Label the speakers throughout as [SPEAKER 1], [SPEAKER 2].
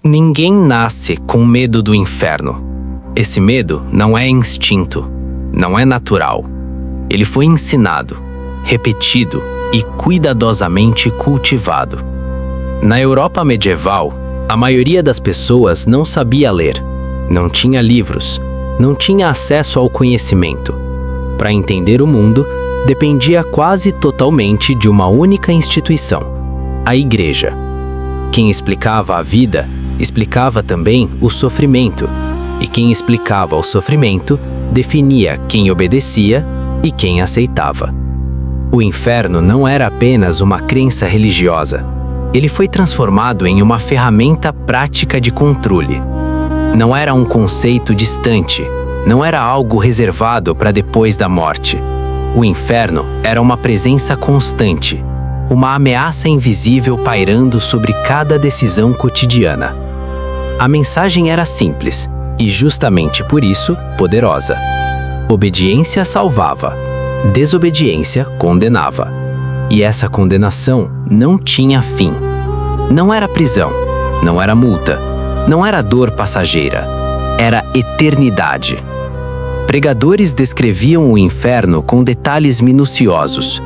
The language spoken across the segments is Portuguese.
[SPEAKER 1] Ninguém nasce com medo do inferno. Esse medo não é instinto, não é natural. Ele foi ensinado, repetido e cuidadosamente cultivado. Na Europa medieval, a maioria das pessoas não sabia ler, não tinha livros, não tinha acesso ao conhecimento. Para entender o mundo, dependia quase totalmente de uma única instituição, a Igreja. Quem explicava a vida, explicava também o sofrimento, e quem explicava o sofrimento definia quem obedecia e quem aceitava. O inferno não era apenas uma crença religiosa, ele foi transformado em uma ferramenta prática de controle. Não era um conceito distante, não era algo reservado para depois da morte. O inferno era uma presença constante, uma ameaça invisível pairando sobre cada decisão cotidiana. A mensagem era simples e, justamente por isso, poderosa. Obediência salvava, desobediência condenava. E essa condenação não tinha fim. Não era prisão, não era multa, não era dor passageira, era eternidade. Pregadores descreviam o inferno com detalhes minuciosos: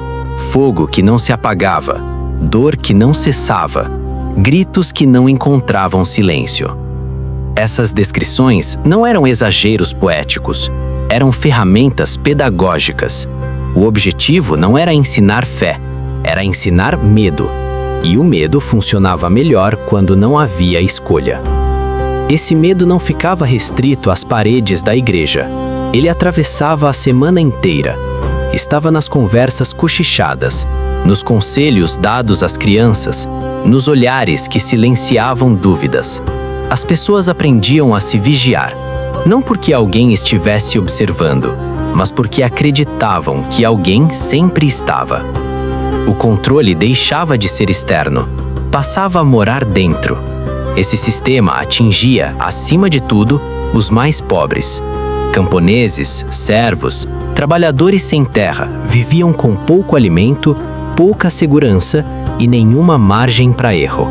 [SPEAKER 1] fogo que não se apagava, dor que não cessava, gritos que não encontravam silêncio. Essas descrições não eram exageros poéticos, eram ferramentas pedagógicas. O objetivo não era ensinar fé, era ensinar medo. E o medo funcionava melhor quando não havia escolha. Esse medo não ficava restrito às paredes da igreja. Ele atravessava a semana inteira. Estava nas conversas cochichadas, nos conselhos dados às crianças, nos olhares que silenciavam dúvidas. As pessoas aprendiam a se vigiar, não porque alguém estivesse observando, mas porque acreditavam que alguém sempre estava. O controle deixava de ser externo, passava a morar dentro. Esse sistema atingia, acima de tudo, os mais pobres. Camponeses, servos, trabalhadores sem terra viviam com pouco alimento, pouca segurança e nenhuma margem para erro.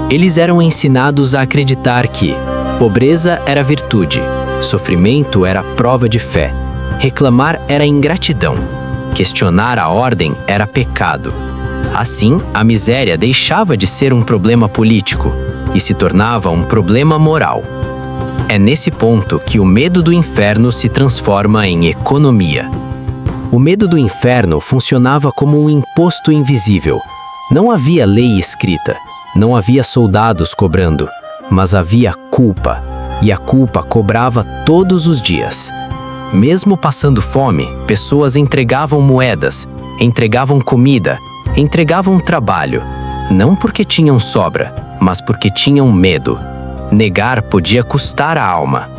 [SPEAKER 1] Eles eram ensinados a acreditar que pobreza era virtude, sofrimento era prova de fé, reclamar era ingratidão, questionar a ordem era pecado. Assim, a miséria deixava de ser um problema político e se tornava um problema moral. É nesse ponto que o medo do inferno se transforma em economia. O medo do inferno funcionava como um imposto invisível. Não havia lei escrita, não havia soldados cobrando, mas havia culpa, e a culpa cobrava todos os dias. Mesmo passando fome, pessoas entregavam moedas, entregavam comida, entregavam trabalho, não porque tinham sobra, mas porque tinham medo. Negar podia custar a alma.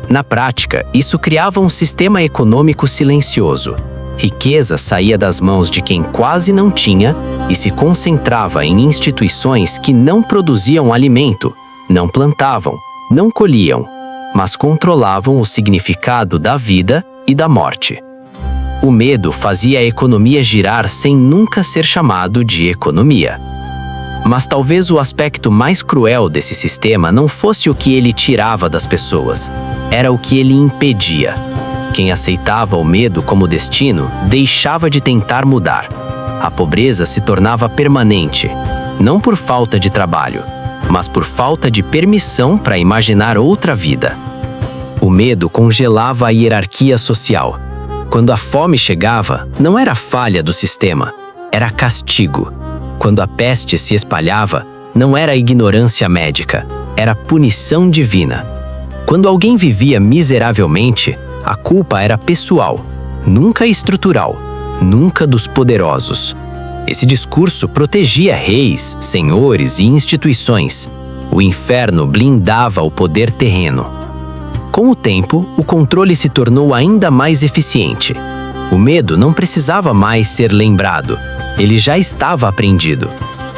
[SPEAKER 1] Na prática, isso criava um sistema econômico silencioso. Riqueza saía das mãos de quem quase não tinha e se concentrava em instituições que não produziam alimento, não plantavam, não colhiam, mas controlavam o significado da vida e da morte. O medo fazia a economia girar sem nunca ser chamado de economia. Mas talvez o aspecto mais cruel desse sistema não fosse o que ele tirava das pessoas, era o que ele impedia. Quem aceitava o medo como destino deixava de tentar mudar. A pobreza se tornava permanente, não por falta de trabalho, mas por falta de permissão para imaginar outra vida. O medo congelava a hierarquia social. Quando a fome chegava, não era falha do sistema, era castigo. Quando a peste se espalhava, não era ignorância médica, era punição divina. Quando alguém vivia miseravelmente, a culpa era pessoal, nunca estrutural, nunca dos poderosos. Esse discurso protegia reis, senhores e instituições. O inferno blindava o poder terreno. Com o tempo, o controle se tornou ainda mais eficiente. O medo não precisava mais ser lembrado, ele já estava aprendido.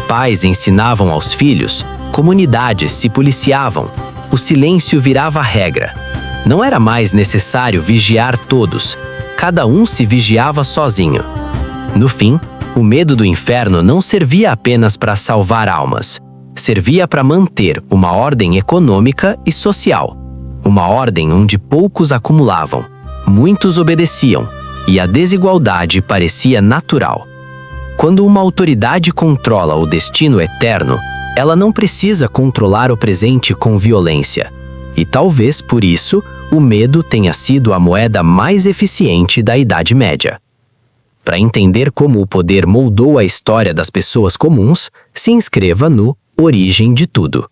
[SPEAKER 1] Pais ensinavam aos filhos, comunidades se policiavam, o silêncio virava a regra. Não era mais necessário vigiar todos, cada um se vigiava sozinho. No fim, o medo do inferno não servia apenas para salvar almas, servia para manter uma ordem econômica e social. Uma ordem onde poucos acumulavam, muitos obedeciam, e a desigualdade parecia natural. Quando uma autoridade controla o destino eterno, ela não precisa controlar o presente com violência. E talvez por isso, o medo tenha sido a moeda mais eficiente da Idade Média. Para entender como o poder moldou a história das pessoas comuns, se inscreva no Origem de Tudo.